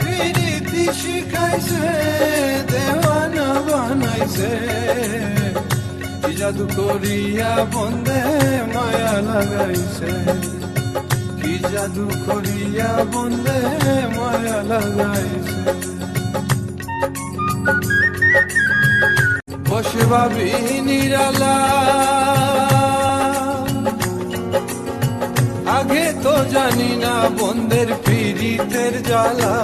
প্রীতি শিখাইছে, দেওয়ানা বানাইছে, কি জাদু করিয়া বন্দে মায়া লাগাইছে, কি জাদু করিয়া বন্দে মায়া লাগাইছে। বসে ভাবি নিরালা, আগে তো জানি না বন্দের পীড়িতের জ্বালা।